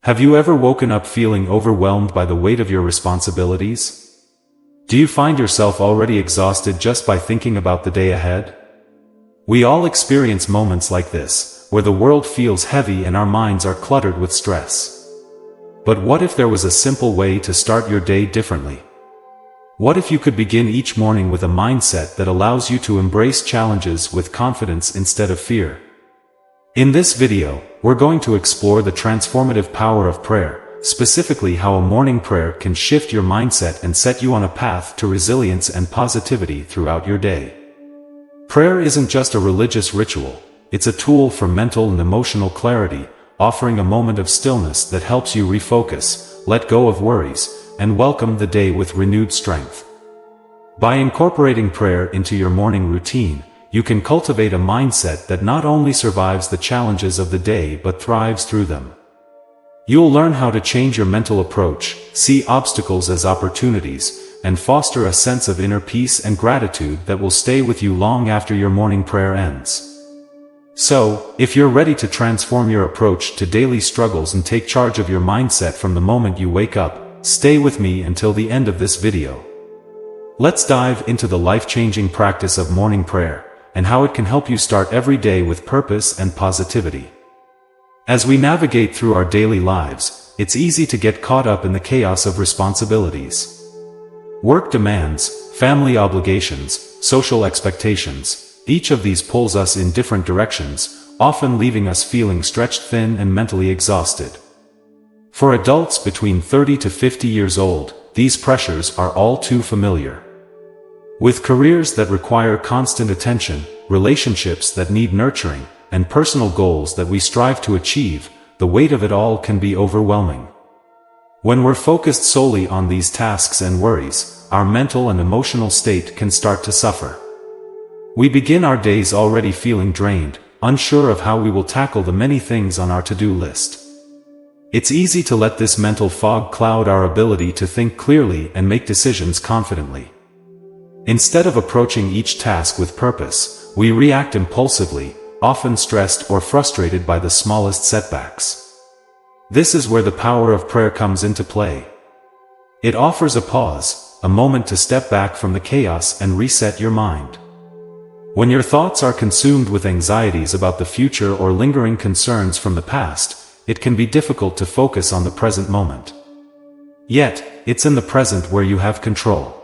Have you ever woken up feeling overwhelmed by the weight of your responsibilities? Do you find yourself already exhausted just by thinking about the day ahead? We all experience moments like this, where the world feels heavy and our minds are cluttered with stress. But what if there was a simple way to start your day differently? What if you could begin each morning with a mindset that allows you to embrace challenges with confidence instead of fear? In this video, we're going to explore the transformative power of prayer, specifically how a morning prayer can shift your mindset and set you on a path to resilience and positivity throughout your day. Prayer isn't just a religious ritual, it's a tool for mental and emotional clarity, offering a moment of stillness that helps you refocus, let go of worries, and welcome the day with renewed strength. By incorporating prayer into your morning routine, you can cultivate a mindset that not only survives the challenges of the day but thrives through them. You'll learn how to change your mental approach, see obstacles as opportunities, and foster a sense of inner peace and gratitude that will stay with you long after your morning prayer ends. So, if you're ready to transform your approach to daily struggles and take charge of your mindset from the moment you wake up, stay with me until the end of this video. Let's dive into the life-changing practice of morning prayer, and how it can help you start every day with purpose and positivity. As we navigate through our daily lives, it's easy to get caught up in the chaos of responsibilities. Work demands, family obligations, social expectations, each of these pulls us in different directions, often leaving us feeling stretched thin and mentally exhausted. For adults between 30 to 50 years old, these pressures are all too familiar. With careers that require constant attention, relationships that need nurturing, and personal goals that we strive to achieve, the weight of it all can be overwhelming. When we're focused solely on these tasks and worries, our mental and emotional state can start to suffer. We begin our days already feeling drained, unsure of how we will tackle the many things on our to-do list. It's easy to let this mental fog cloud our ability to think clearly and make decisions confidently. Instead of approaching each task with purpose, we react impulsively, often stressed or frustrated by the smallest setbacks. This is where the power of prayer comes into play. It offers a pause, a moment to step back from the chaos and reset your mind. When your thoughts are consumed with anxieties about the future or lingering concerns from the past, it can be difficult to focus on the present moment. Yet, it's in the present where you have control.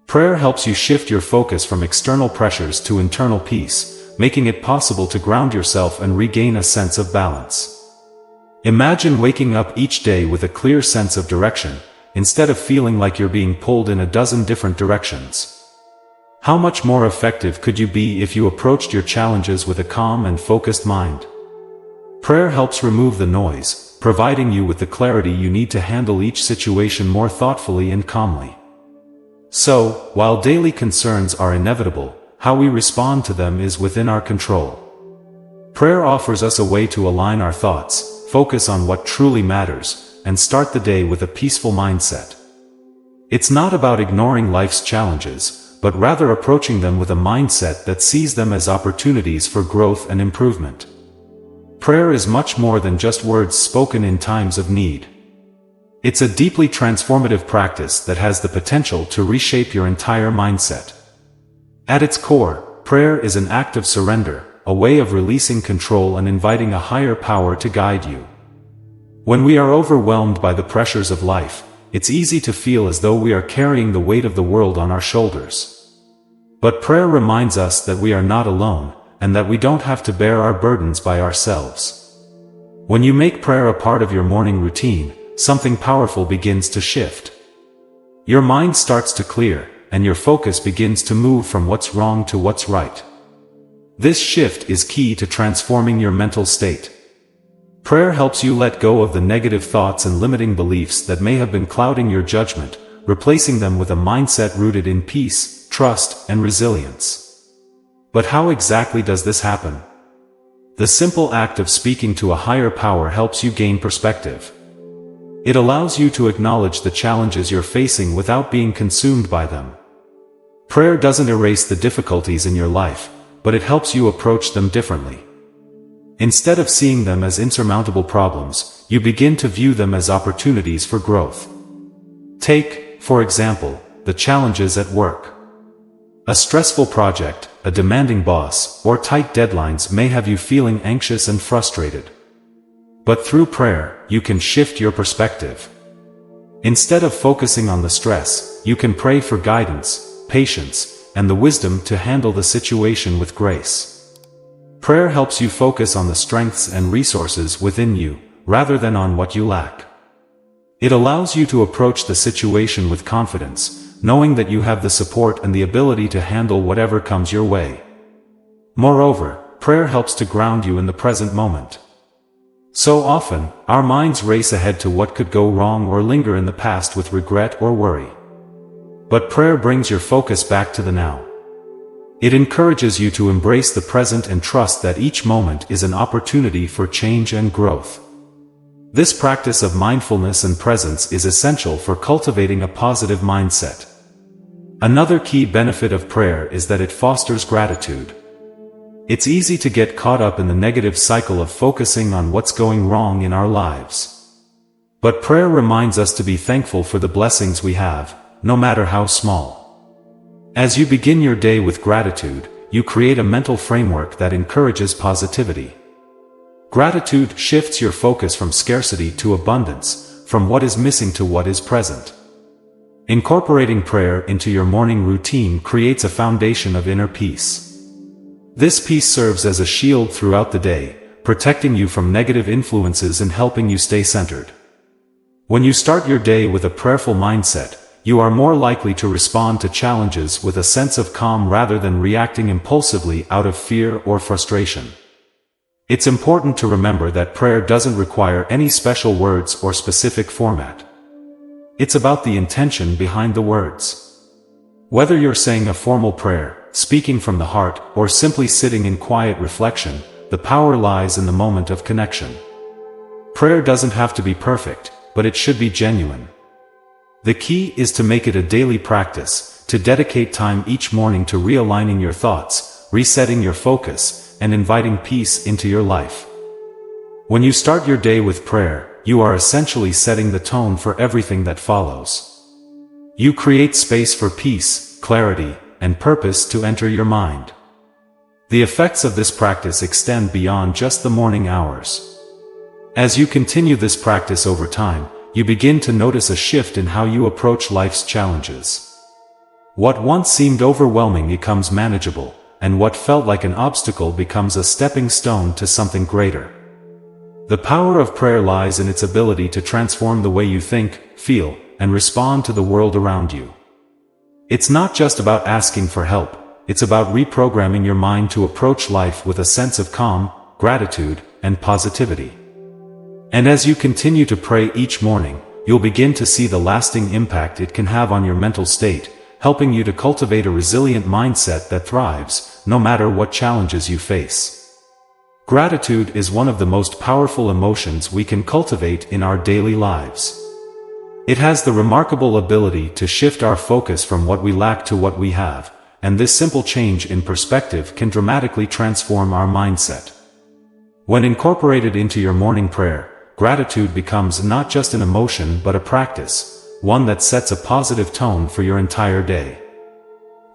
Prayer helps you shift your focus from external pressures to internal peace, making it possible to ground yourself and regain a sense of balance. Imagine waking up each day with a clear sense of direction, instead of feeling like you're being pulled in a dozen different directions. How much more effective could you be if you approached your challenges with a calm and focused mind? Prayer helps remove the noise, providing you with the clarity you need to handle each situation more thoughtfully and calmly. So, while daily concerns are inevitable, how we respond to them is within our control. Prayer offers us a way to align our thoughts, focus on what truly matters, and start the day with a peaceful mindset. It's not about ignoring life's challenges, but rather approaching them with a mindset that sees them as opportunities for growth and improvement. Prayer is much more than just words spoken in times of need. It's a deeply transformative practice that has the potential to reshape your entire mindset. At its core, prayer is an act of surrender, a way of releasing control and inviting a higher power to guide you. When we are overwhelmed by the pressures of life, it's easy to feel as though we are carrying the weight of the world on our shoulders. But prayer reminds us that we are not alone, and that we don't have to bear our burdens by ourselves. When you make prayer a part of your morning routine, something powerful begins to shift. Your mind starts to clear, and your focus begins to move from what's wrong to what's right. This shift is key to transforming your mental state. Prayer helps you let go of the negative thoughts and limiting beliefs that may have been clouding your judgment, replacing them with a mindset rooted in peace, trust, and resilience. But how exactly does this happen? The simple act of speaking to a higher power helps you gain perspective. It allows you to acknowledge the challenges you're facing without being consumed by them. Prayer doesn't erase the difficulties in your life, but it helps you approach them differently. Instead of seeing them as insurmountable problems, you begin to view them as opportunities for growth. Take, for example, the challenges at work. A stressful project, a demanding boss, or tight deadlines may have you feeling anxious and frustrated. But through prayer, you can shift your perspective. Instead of focusing on the stress, you can pray for guidance, patience, and the wisdom to handle the situation with grace. Prayer helps you focus on the strengths and resources within you, rather than on what you lack. It allows you to approach the situation with confidence, knowing that you have the support and the ability to handle whatever comes your way. Moreover, prayer helps to ground you in the present moment. So often, our minds race ahead to what could go wrong or linger in the past with regret or worry. But prayer brings your focus back to the now. It encourages you to embrace the present and trust that each moment is an opportunity for change and growth. This practice of mindfulness and presence is essential for cultivating a positive mindset. Another key benefit of prayer is that it fosters gratitude. It's easy to get caught up in the negative cycle of focusing on what's going wrong in our lives. But prayer reminds us to be thankful for the blessings we have, no matter how small. As you begin your day with gratitude, you create a mental framework that encourages positivity. Gratitude shifts your focus from scarcity to abundance, from what is missing to what is present. Incorporating prayer into your morning routine creates a foundation of inner peace. This peace serves as a shield throughout the day, protecting you from negative influences and helping you stay centered. When you start your day with a prayerful mindset, you are more likely to respond to challenges with a sense of calm rather than reacting impulsively out of fear or frustration. It's important to remember that prayer doesn't require any special words or specific format. It's about the intention behind the words. Whether you're saying a formal prayer, speaking from the heart, or simply sitting in quiet reflection, the power lies in the moment of connection. Prayer doesn't have to be perfect, but it should be genuine. The key is to make it a daily practice, to dedicate time each morning to realigning your thoughts, resetting your focus, and inviting peace into your life. When you start your day with prayer, you are essentially setting the tone for everything that follows. You create space for peace, clarity, and purpose to enter your mind. The effects of this practice extend beyond just the morning hours. As you continue this practice over time, you begin to notice a shift in how you approach life's challenges. What once seemed overwhelming becomes manageable, and what felt like an obstacle becomes a stepping stone to something greater. The power of prayer lies in its ability to transform the way you think, feel, and respond to the world around you. It's not just about asking for help, it's about reprogramming your mind to approach life with a sense of calm, gratitude, and positivity. And as you continue to pray each morning, you'll begin to see the lasting impact it can have on your mental state, helping you to cultivate a resilient mindset that thrives, no matter what challenges you face. Gratitude is one of the most powerful emotions we can cultivate in our daily lives. It has the remarkable ability to shift our focus from what we lack to what we have, and this simple change in perspective can dramatically transform our mindset. When incorporated into your morning prayer, gratitude becomes not just an emotion but a practice, one that sets a positive tone for your entire day.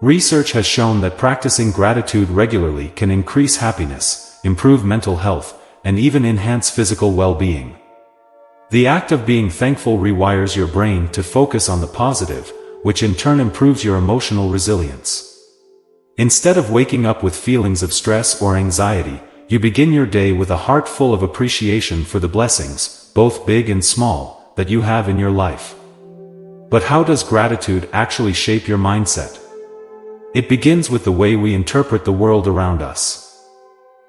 Research has shown that practicing gratitude regularly can increase happiness, improve mental health, and even enhance physical well-being. The act of being thankful rewires your brain to focus on the positive, which in turn improves your emotional resilience. Instead of waking up with feelings of stress or anxiety, you begin your day with a heart full of appreciation for the blessings, both big and small, that you have in your life. But how does gratitude actually shape your mindset? It begins with the way we interpret the world around us.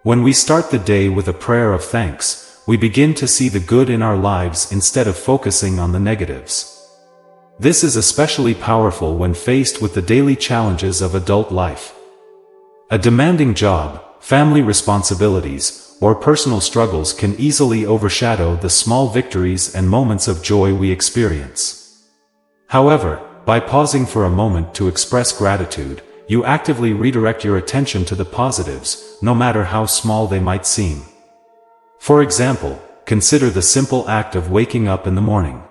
When we start the day with a prayer of thanks, we begin to see the good in our lives instead of focusing on the negatives. This is especially powerful when faced with the daily challenges of adult life. A demanding job, family responsibilities, or personal struggles can easily overshadow the small victories and moments of joy we experience. However, by pausing for a moment to express gratitude, you actively redirect your attention to the positives, no matter how small they might seem. For example, consider the simple act of waking up in the morning.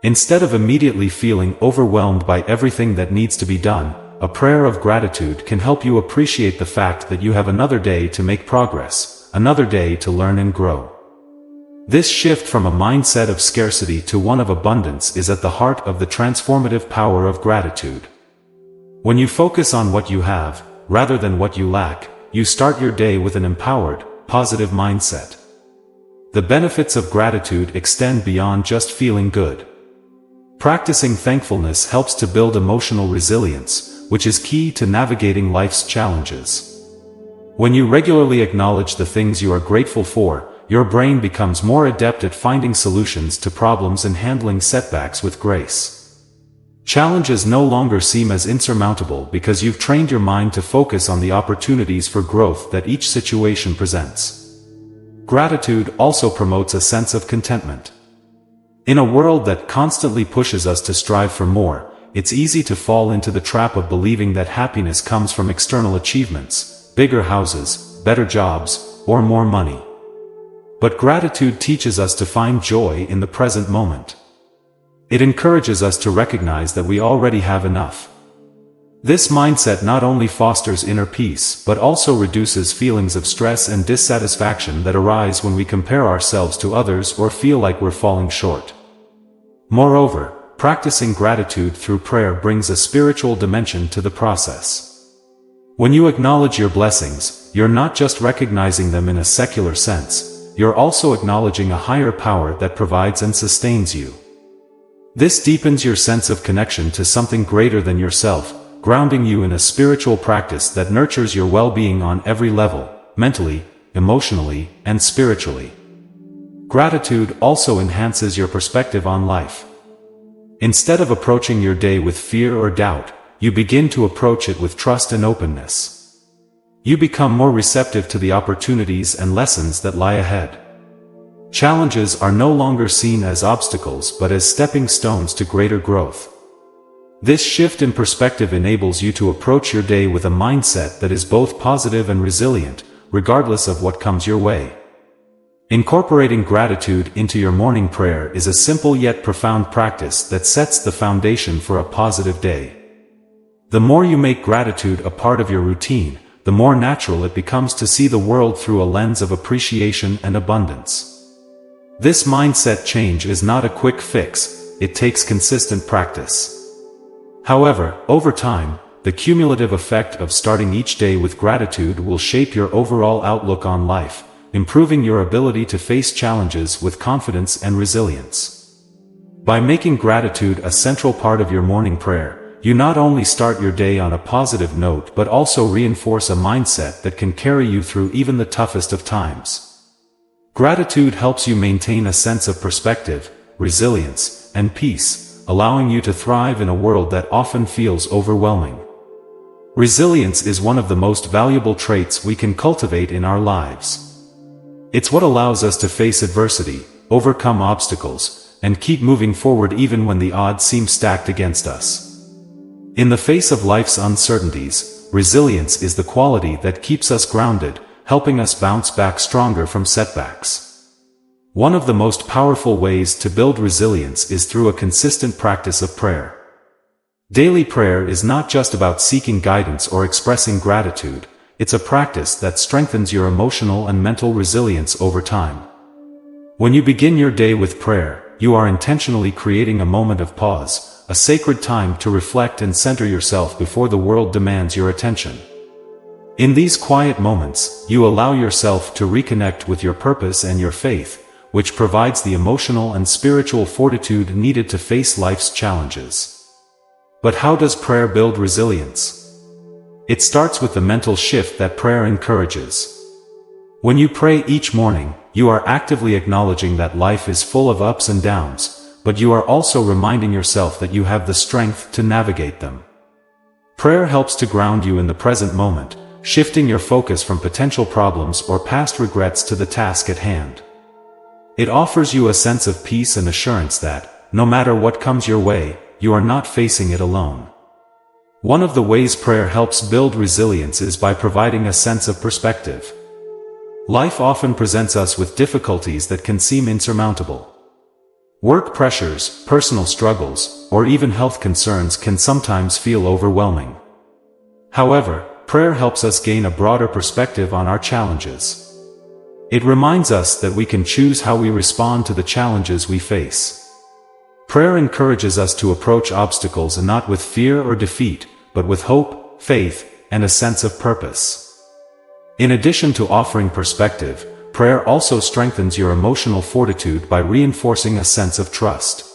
Instead of immediately feeling overwhelmed by everything that needs to be done, a prayer of gratitude can help you appreciate the fact that you have another day to make progress, another day to learn and grow. This shift from a mindset of scarcity to one of abundance is at the heart of the transformative power of gratitude. When you focus on what you have, rather than what you lack, you start your day with an empowered, positive mindset. The benefits of gratitude extend beyond just feeling good. Practicing thankfulness helps to build emotional resilience, which is key to navigating life's challenges. When you regularly acknowledge the things you are grateful for, your brain becomes more adept at finding solutions to problems and handling setbacks with grace. Challenges no longer seem as insurmountable because you've trained your mind to focus on the opportunities for growth that each situation presents. Gratitude also promotes a sense of contentment. In a world that constantly pushes us to strive for more, it's easy to fall into the trap of believing that happiness comes from external achievements, bigger houses, better jobs, or more money. But gratitude teaches us to find joy in the present moment. It encourages us to recognize that we already have enough. This mindset not only fosters inner peace but also reduces feelings of stress and dissatisfaction that arise when we compare ourselves to others or feel like we're falling short. Moreover, practicing gratitude through prayer brings a spiritual dimension to the process. When you acknowledge your blessings, you're not just recognizing them in a secular sense, you're also acknowledging a higher power that provides and sustains you. This deepens your sense of connection to something greater than yourself, grounding you in a spiritual practice that nurtures your well-being on every level, mentally, emotionally, and spiritually. Gratitude also enhances your perspective on life. Instead of approaching your day with fear or doubt, you begin to approach it with trust and openness. You become more receptive to the opportunities and lessons that lie ahead. Challenges are no longer seen as obstacles but as stepping stones to greater growth. This shift in perspective enables you to approach your day with a mindset that is both positive and resilient, regardless of what comes your way. Incorporating gratitude into your morning prayer is a simple yet profound practice that sets the foundation for a positive day. The more you make gratitude a part of your routine, the more natural it becomes to see the world through a lens of appreciation and abundance. This mindset change is not a quick fix, it takes consistent practice. However, over time, the cumulative effect of starting each day with gratitude will shape your overall outlook on life, improving your ability to face challenges with confidence and resilience. By making gratitude a central part of your morning prayer, you not only start your day on a positive note but also reinforce a mindset that can carry you through even the toughest of times. Gratitude helps you maintain a sense of perspective, resilience, and peace, allowing you to thrive in a world that often feels overwhelming. Resilience is one of the most valuable traits we can cultivate in our lives. It's what allows us to face adversity, overcome obstacles, and keep moving forward even when the odds seem stacked against us. In the face of life's uncertainties, resilience is the quality that keeps us grounded, helping us bounce back stronger from setbacks. One of the most powerful ways to build resilience is through a consistent practice of prayer. Daily prayer is not just about seeking guidance or expressing gratitude, it's a practice that strengthens your emotional and mental resilience over time. When you begin your day with prayer, you are intentionally creating a moment of pause, a sacred time to reflect and center yourself before the world demands your attention. In these quiet moments, you allow yourself to reconnect with your purpose and your faith, which provides the emotional and spiritual fortitude needed to face life's challenges. But how does prayer build resilience? It starts with the mental shift that prayer encourages. When you pray each morning, you are actively acknowledging that life is full of ups and downs, but you are also reminding yourself that you have the strength to navigate them. Prayer helps to ground you in the present moment, shifting your focus from potential problems or past regrets to the task at hand. It offers you a sense of peace and assurance that, no matter what comes your way, you are not facing it alone. One of the ways prayer helps build resilience is by providing a sense of perspective. Life often presents us with difficulties that can seem insurmountable. Work pressures, personal struggles, or even health concerns can sometimes feel overwhelming. However, prayer helps us gain a broader perspective on our challenges. It reminds us that we can choose how we respond to the challenges we face. Prayer encourages us to approach obstacles not with fear or defeat, but with hope, faith, and a sense of purpose. In addition to offering perspective, prayer also strengthens your emotional fortitude by reinforcing a sense of trust.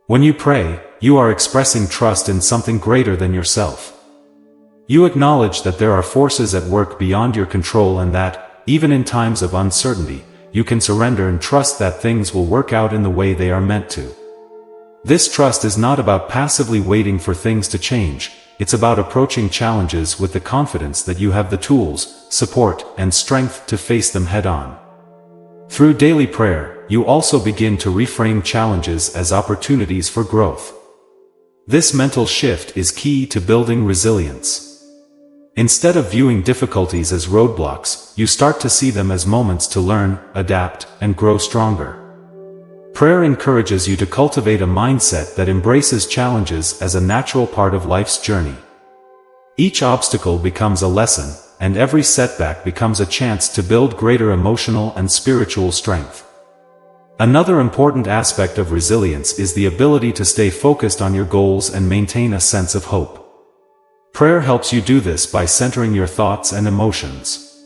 When you pray, you are expressing trust in something greater than yourself. You acknowledge that there are forces at work beyond your control and that, even in times of uncertainty, you can surrender and trust that things will work out in the way they are meant to. This trust is not about passively waiting for things to change, it's about approaching challenges with the confidence that you have the tools, support, and strength to face them head-on. Through daily prayer, you also begin to reframe challenges as opportunities for growth. This mental shift is key to building resilience. Instead of viewing difficulties as roadblocks, you start to see them as moments to learn, adapt, and grow stronger. Prayer encourages you to cultivate a mindset that embraces challenges as a natural part of life's journey. Each obstacle becomes a lesson, and every setback becomes a chance to build greater emotional and spiritual strength. Another important aspect of resilience is the ability to stay focused on your goals and maintain a sense of hope. Prayer helps you do this by centering your thoughts and emotions.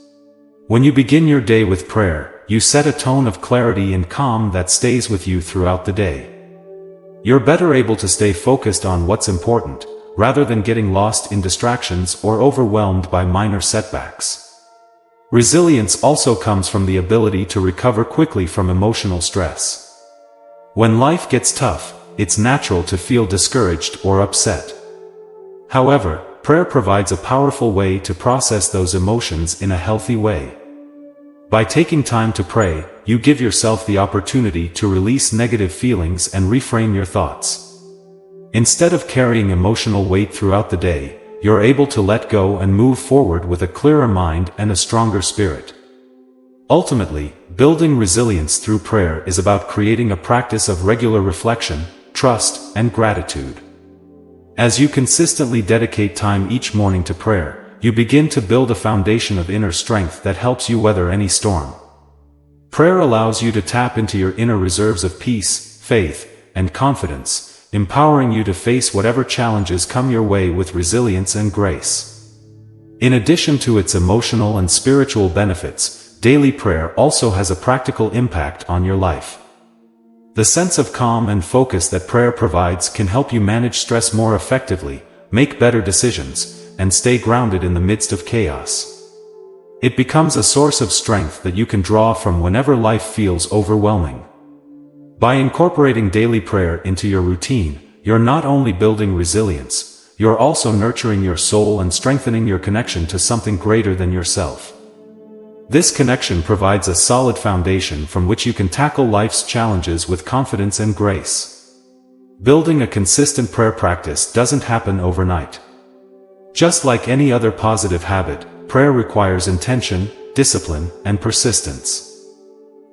When you begin your day with prayer, you set a tone of clarity and calm that stays with you throughout the day. You're better able to stay focused on what's important, rather than getting lost in distractions or overwhelmed by minor setbacks. Resilience also comes from the ability to recover quickly from emotional stress. When life gets tough, it's natural to feel discouraged or upset. However, prayer provides a powerful way to process those emotions in a healthy way. By taking time to pray, you give yourself the opportunity to release negative feelings and reframe your thoughts. Instead of carrying emotional weight throughout the day, you're able to let go and move forward with a clearer mind and a stronger spirit. Ultimately, building resilience through prayer is about creating a practice of regular reflection, trust, and gratitude. As you consistently dedicate time each morning to prayer, you begin to build a foundation of inner strength that helps you weather any storm. Prayer allows you to tap into your inner reserves of peace, faith, and confidence, empowering you to face whatever challenges come your way with resilience and grace. In addition to its emotional and spiritual benefits, daily prayer also has a practical impact on your life. The sense of calm and focus that prayer provides can help you manage stress more effectively, make better decisions, and stay grounded in the midst of chaos. It becomes a source of strength that you can draw from whenever life feels overwhelming. By incorporating daily prayer into your routine, you're not only building resilience, you're also nurturing your soul and strengthening your connection to something greater than yourself. This connection provides a solid foundation from which you can tackle life's challenges with confidence and grace. Building a consistent prayer practice doesn't happen overnight. Just like any other positive habit, prayer requires intention, discipline, and persistence.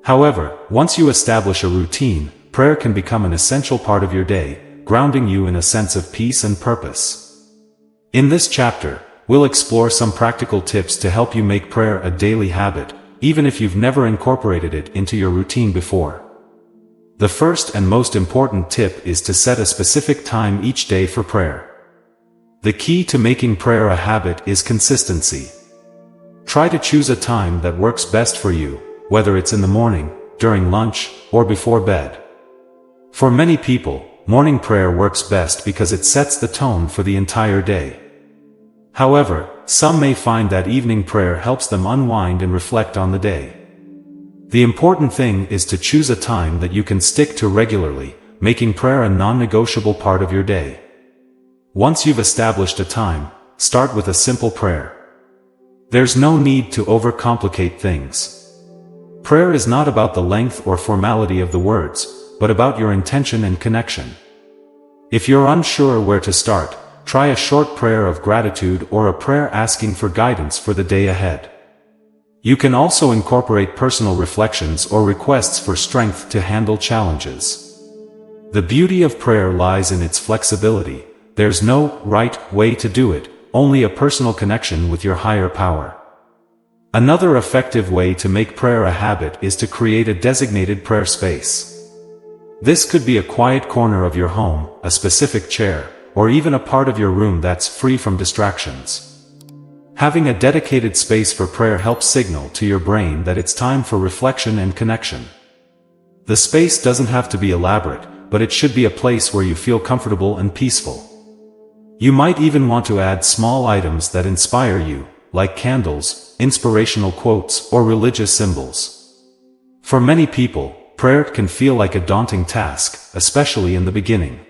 However, once you establish a routine, prayer can become an essential part of your day, grounding you in a sense of peace and purpose. In this chapter, we'll explore some practical tips to help you make prayer a daily habit, even if you've never incorporated it into your routine before. The first and most important tip is to set a specific time each day for prayer. The key to making prayer a habit is consistency. Try to choose a time that works best for you, whether it's in the morning, during lunch, or before bed. For many people, morning prayer works best because it sets the tone for the entire day. However, some may find that evening prayer helps them unwind and reflect on the day. The important thing is to choose a time that you can stick to regularly, making prayer a non-negotiable part of your day. Once you've established a time, start with a simple prayer. There's no need to overcomplicate things. Prayer is not about the length or formality of the words, but about your intention and connection. If you're unsure where to start, try a short prayer of gratitude or a prayer asking for guidance for the day ahead. You can also incorporate personal reflections or requests for strength to handle challenges. The beauty of prayer lies in its flexibility. There's no right way to do it, only a personal connection with your higher power. Another effective way to make prayer a habit is to create a designated prayer space. This could be a quiet corner of your home, a specific chair, or even a part of your room that's free from distractions. Having a dedicated space for prayer helps signal to your brain that it's time for reflection and connection. The space doesn't have to be elaborate, but it should be a place where you feel comfortable and peaceful. You might even want to add small items that inspire you, like candles, inspirational quotes, or religious symbols. For many people, prayer can feel like a daunting task, especially in the beginning.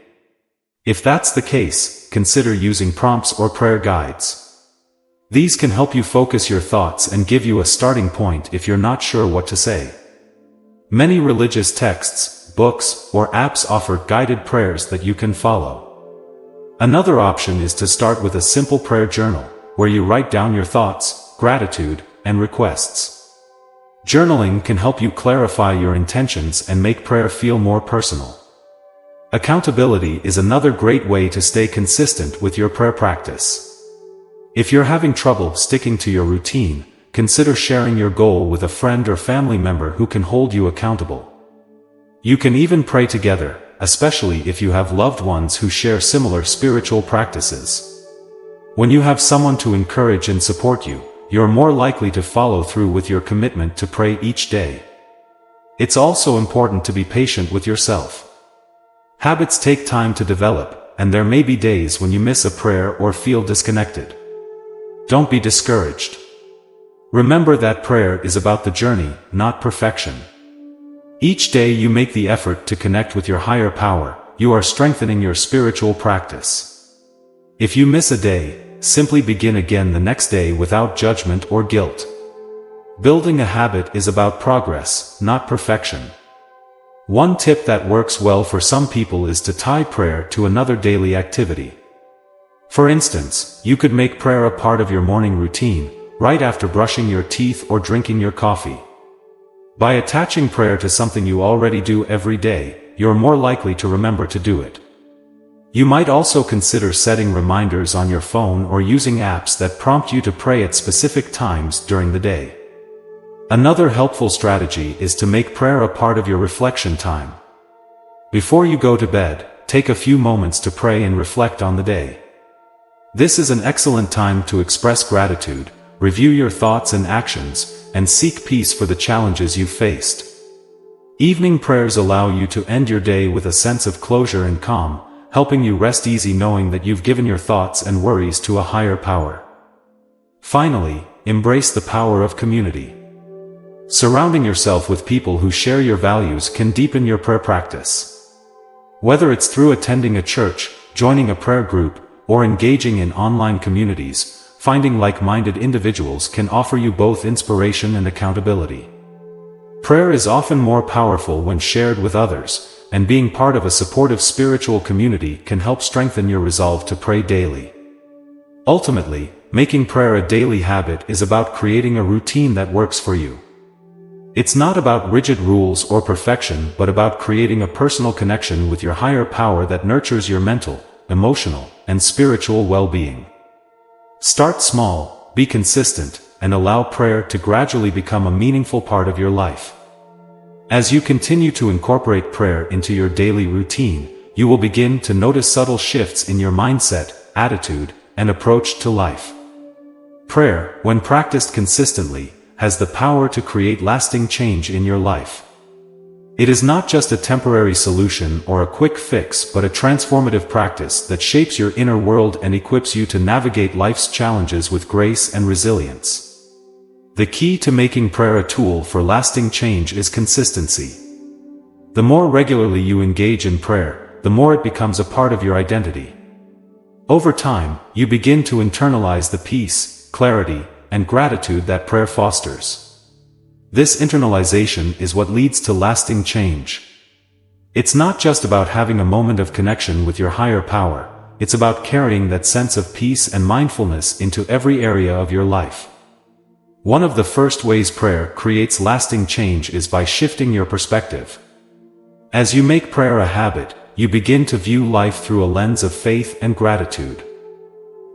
If that's the case, consider using prompts or prayer guides. These can help you focus your thoughts and give you a starting point if you're not sure what to say. Many religious texts, books, or apps offer guided prayers that you can follow. Another option is to start with a simple prayer journal, where you write down your thoughts, gratitude, and requests. Journaling can help you clarify your intentions and make prayer feel more personal. Accountability is another great way to stay consistent with your prayer practice. If you're having trouble sticking to your routine, consider sharing your goal with a friend or family member who can hold you accountable. You can even pray together, especially if you have loved ones who share similar spiritual practices. When you have someone to encourage and support you, you're more likely to follow through with your commitment to pray each day. It's also important to be patient with yourself. Habits take time to develop, and there may be days when you miss a prayer or feel disconnected. Don't be discouraged. Remember that prayer is about the journey, not perfection. Each day you make the effort to connect with your higher power, you are strengthening your spiritual practice. If you miss a day, simply begin again the next day without judgment or guilt. Building a habit is about progress, not perfection. One tip that works well for some people is to tie prayer to another daily activity. For instance, you could make prayer a part of your morning routine, right after brushing your teeth or drinking your coffee. By attaching prayer to something you already do every day, you're more likely to remember to do it. You might also consider setting reminders on your phone or using apps that prompt you to pray at specific times during the day. Another helpful strategy is to make prayer a part of your reflection time. Before you go to bed, take a few moments to pray and reflect on the day. This is an excellent time to express gratitude, review your thoughts and actions, and seek peace for the challenges you've faced. Evening prayers allow you to end your day with a sense of closure and calm, helping you rest easy knowing that you've given your thoughts and worries to a higher power. Finally, embrace the power of community. Surrounding yourself with people who share your values can deepen your prayer practice. Whether it's through attending a church, joining a prayer group, or engaging in online communities, finding like-minded individuals can offer you both inspiration and accountability. Prayer is often more powerful when shared with others, and being part of a supportive spiritual community can help strengthen your resolve to pray daily. Ultimately, making prayer a daily habit is about creating a routine that works for you. It's not about rigid rules or perfection, but about creating a personal connection with your higher power that nurtures your mental, emotional, and spiritual well-being. Start small, be consistent, and allow prayer to gradually become a meaningful part of your life. As you continue to incorporate prayer into your daily routine, you will begin to notice subtle shifts in your mindset, attitude, and approach to life. Prayer, when practiced consistently, has the power to create lasting change in your life. It is not just a temporary solution or a quick fix, but a transformative practice that shapes your inner world and equips you to navigate life's challenges with grace and resilience. The key to making prayer a tool for lasting change is consistency. The more regularly you engage in prayer, the more it becomes a part of your identity. Over time, you begin to internalize the peace, clarity, and gratitude that prayer fosters. This internalization is what leads to lasting change. It's not just about having a moment of connection with your higher power, it's about carrying that sense of peace and mindfulness into every area of your life. One of the first ways prayer creates lasting change is by shifting your perspective. As you make prayer a habit, you begin to view life through a lens of faith and gratitude.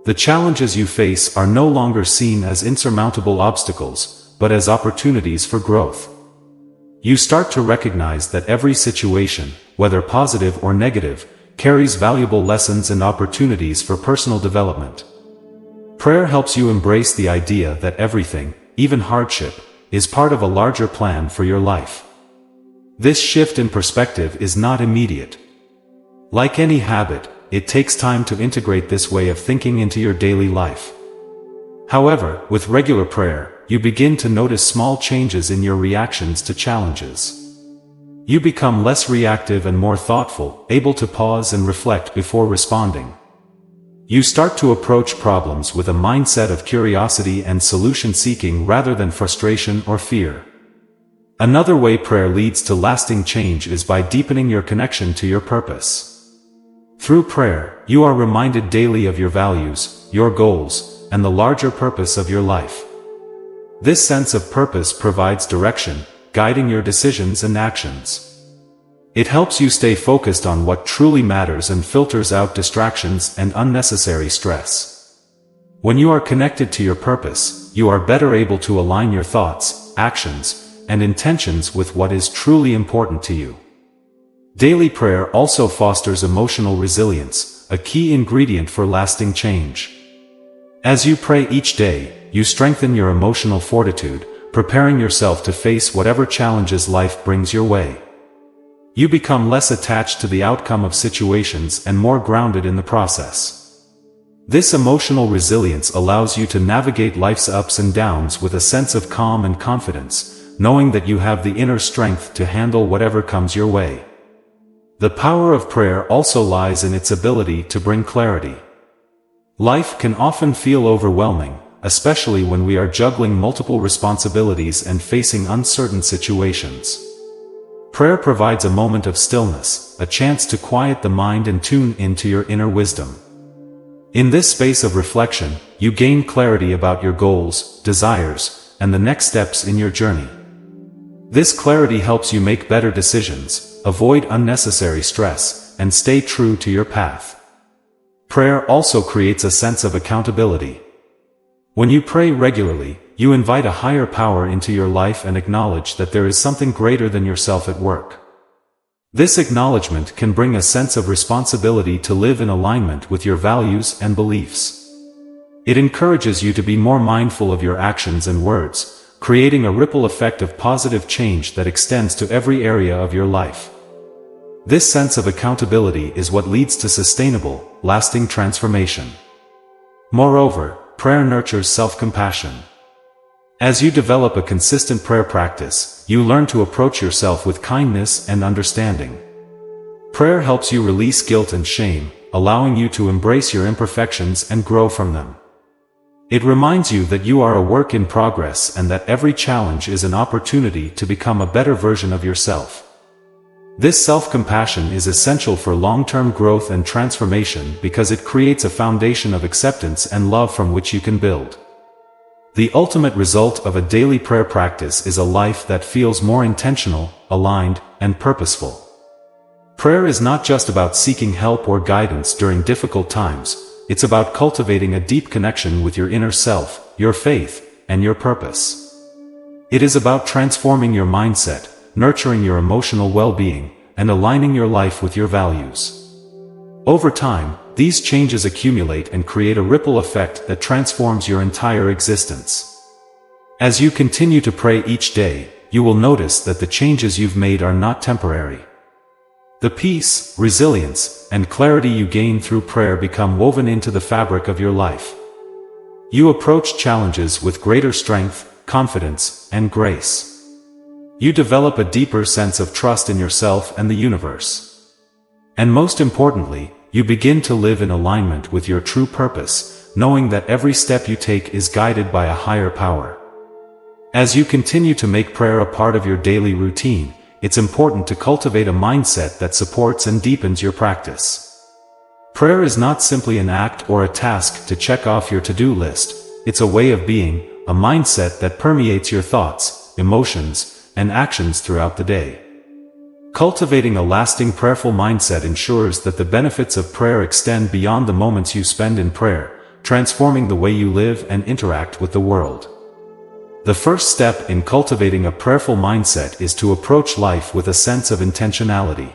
The challenges you face are no longer seen as insurmountable obstacles, but as opportunities for growth. You start to recognize that every situation, whether positive or negative, carries valuable lessons and opportunities for personal development. Prayer helps you embrace the idea that everything, even hardship, is part of a larger plan for your life. This shift in perspective is not immediate. Like any habit, it takes time to integrate this way of thinking into your daily life. However, with regular prayer, you begin to notice small changes in your reactions to challenges. You become less reactive and more thoughtful, able to pause and reflect before responding. You start to approach problems with a mindset of curiosity and solution-seeking rather than frustration or fear. Another way prayer leads to lasting change is by deepening your connection to your purpose. Through prayer, you are reminded daily of your values, your goals, and the larger purpose of your life. This sense of purpose provides direction, guiding your decisions and actions. It helps you stay focused on what truly matters and filters out distractions and unnecessary stress. When you are connected to your purpose, you are better able to align your thoughts, actions, and intentions with what is truly important to you. Daily prayer also fosters emotional resilience, a key ingredient for lasting change. As you pray each day, you strengthen your emotional fortitude, preparing yourself to face whatever challenges life brings your way. You become less attached to the outcome of situations and more grounded in the process. This emotional resilience allows you to navigate life's ups and downs with a sense of calm and confidence, knowing that you have the inner strength to handle whatever comes your way. The power of prayer also lies in its ability to bring clarity. Life can often feel overwhelming, especially when we are juggling multiple responsibilities and facing uncertain situations. Prayer provides a moment of stillness, a chance to quiet the mind and tune into your inner wisdom. In this space of reflection, you gain clarity about your goals, desires, and the next steps in your journey. This clarity helps you make better decisions, avoid unnecessary stress, and stay true to your path. Prayer also creates a sense of accountability. When you pray regularly, you invite a higher power into your life and acknowledge that there is something greater than yourself at work. This acknowledgement can bring a sense of responsibility to live in alignment with your values and beliefs. It encourages you to be more mindful of your actions and words, creating a ripple effect of positive change that extends to every area of your life. This sense of accountability is what leads to sustainable, lasting transformation. Moreover, prayer nurtures self-compassion. As you develop a consistent prayer practice, you learn to approach yourself with kindness and understanding. Prayer helps you release guilt and shame, allowing you to embrace your imperfections and grow from them. It reminds you that you are a work in progress and that every challenge is an opportunity to become a better version of yourself. This self-compassion is essential for long-term growth and transformation because it creates a foundation of acceptance and love from which you can build. The ultimate result of a daily prayer practice is a life that feels more intentional, aligned, and purposeful. Prayer is not just about seeking help or guidance during difficult times, it's about cultivating a deep connection with your inner self, your faith, and your purpose. It is about transforming your mindset, nurturing your emotional well-being, and aligning your life with your values. Over time, these changes accumulate and create a ripple effect that transforms your entire existence. As you continue to pray each day, you will notice that the changes you've made are not temporary. The peace, resilience, and clarity you gain through prayer become woven into the fabric of your life. You approach challenges with greater strength, confidence, and grace. You develop a deeper sense of trust in yourself and the universe. And most importantly, you begin to live in alignment with your true purpose, knowing that every step you take is guided by a higher power. As you continue to make prayer a part of your daily routine, it's important to cultivate a mindset that supports and deepens your practice. Prayer is not simply an act or a task to check off your to-do list, it's a way of being, a mindset that permeates your thoughts, emotions, and actions throughout the day. Cultivating a lasting prayerful mindset ensures that the benefits of prayer extend beyond the moments you spend in prayer, transforming the way you live and interact with the world. The first step in cultivating a prayerful mindset is to approach life with a sense of intentionality.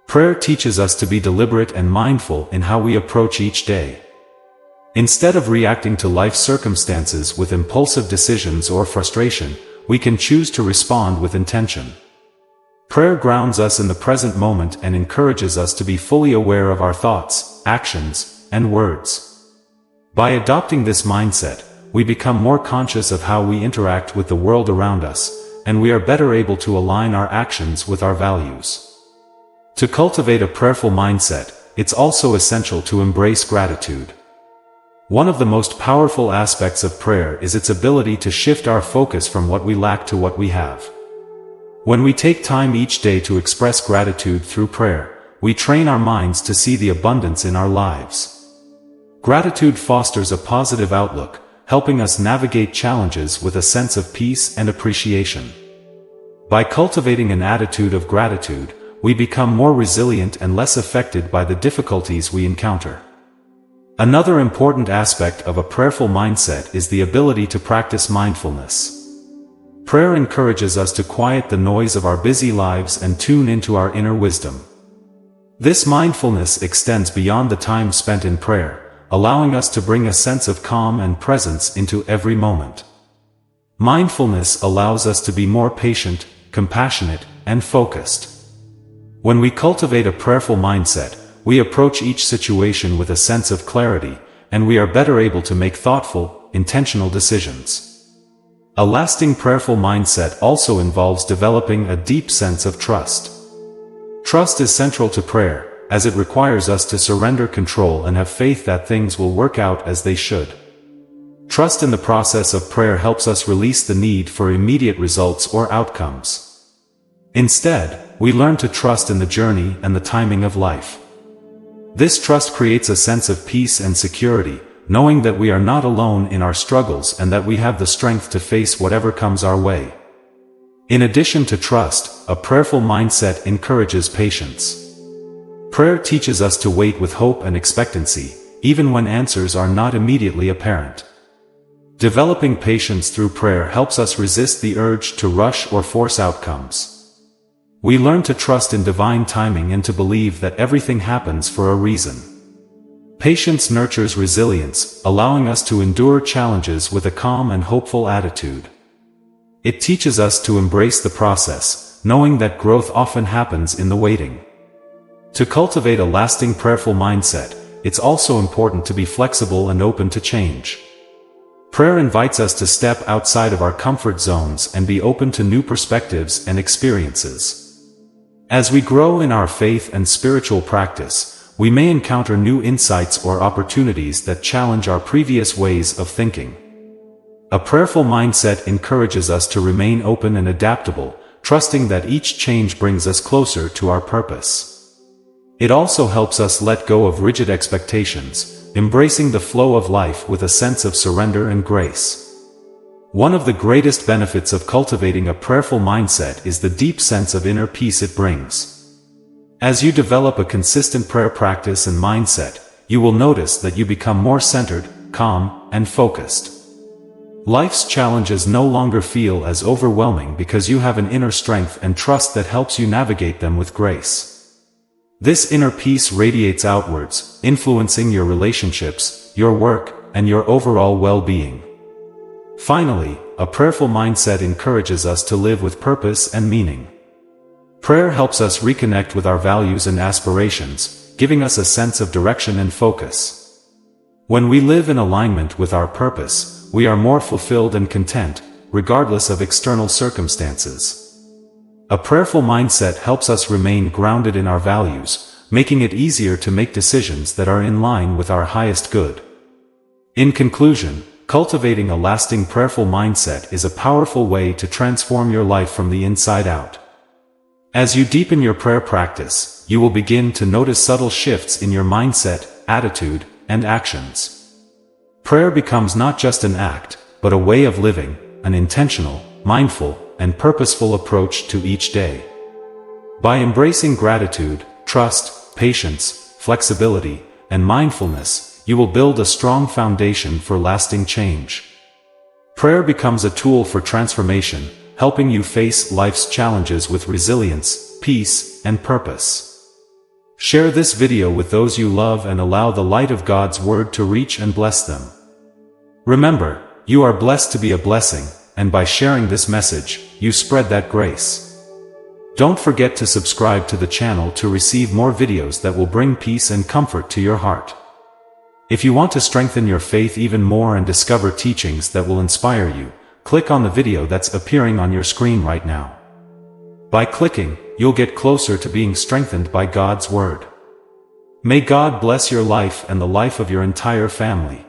Prayer teaches us to be deliberate and mindful in how we approach each day. Instead of reacting to life's circumstances with impulsive decisions or frustration, we can choose to respond with intention. Prayer grounds us in the present moment and encourages us to be fully aware of our thoughts, actions, and words. By adopting this mindset, we become more conscious of how we interact with the world around us, and we are better able to align our actions with our values. To cultivate a prayerful mindset, it's also essential to embrace gratitude. One of the most powerful aspects of prayer is its ability to shift our focus from what we lack to what we have. When we take time each day to express gratitude through prayer, we train our minds to see the abundance in our lives. Gratitude fosters a positive outlook, helping us navigate challenges with a sense of peace and appreciation. By cultivating an attitude of gratitude, we become more resilient and less affected by the difficulties we encounter. Another important aspect of a prayerful mindset is the ability to practice mindfulness. Prayer encourages us to quiet the noise of our busy lives and tune into our inner wisdom. This mindfulness extends beyond the time spent in prayer, allowing us to bring a sense of calm and presence into every moment. Mindfulness allows us to be more patient, compassionate, and focused. When we cultivate a prayerful mindset, we approach each situation with a sense of clarity, and we are better able to make thoughtful, intentional decisions. A lasting prayerful mindset also involves developing a deep sense of trust. Trust is central to prayer, as it requires us to surrender control and have faith that things will work out as they should. Trust in the process of prayer helps us release the need for immediate results or outcomes. Instead, we learn to trust in the journey and the timing of life. This trust creates a sense of peace and security, knowing that we are not alone in our struggles and that we have the strength to face whatever comes our way. In addition to trust, a prayerful mindset encourages patience. Prayer teaches us to wait with hope and expectancy, even when answers are not immediately apparent. Developing patience through prayer helps us resist the urge to rush or force outcomes. We learn to trust in divine timing and to believe that everything happens for a reason. Patience nurtures resilience, allowing us to endure challenges with a calm and hopeful attitude. It teaches us to embrace the process, knowing that growth often happens in the waiting. To cultivate a lasting prayerful mindset, it's also important to be flexible and open to change. Prayer invites us to step outside of our comfort zones and be open to new perspectives and experiences. As we grow in our faith and spiritual practice, we may encounter new insights or opportunities that challenge our previous ways of thinking. A prayerful mindset encourages us to remain open and adaptable, trusting that each change brings us closer to our purpose. It also helps us let go of rigid expectations, embracing the flow of life with a sense of surrender and grace. One of the greatest benefits of cultivating a prayerful mindset is the deep sense of inner peace it brings. As you develop a consistent prayer practice and mindset, you will notice that you become more centered, calm, and focused. Life's challenges no longer feel as overwhelming because you have an inner strength and trust that helps you navigate them with grace. This inner peace radiates outwards, influencing your relationships, your work, and your overall well-being. Finally, a prayerful mindset encourages us to live with purpose and meaning. Prayer helps us reconnect with our values and aspirations, giving us a sense of direction and focus. When we live in alignment with our purpose, we are more fulfilled and content, regardless of external circumstances. A prayerful mindset helps us remain grounded in our values, making it easier to make decisions that are in line with our highest good. In conclusion, cultivating a lasting prayerful mindset is a powerful way to transform your life from the inside out. As you deepen your prayer practice, you will begin to notice subtle shifts in your mindset, attitude, and actions. Prayer becomes not just an act, but a way of living, an intentional, mindful, and purposeful approach to each day. By embracing gratitude, trust, patience, flexibility, and mindfulness, you will build a strong foundation for lasting change. Prayer becomes a tool for transformation, helping you face life's challenges with resilience, peace, and purpose. Share this video with those you love and allow the light of God's Word to reach and bless them. Remember, you are blessed to be a blessing, and by sharing this message, you spread that grace. Don't forget to subscribe to the channel to receive more videos that will bring peace and comfort to your heart. If you want to strengthen your faith even more and discover teachings that will inspire you, click on the video that's appearing on your screen right now. By clicking, you'll get closer to being strengthened by God's Word. May God bless your life and the life of your entire family.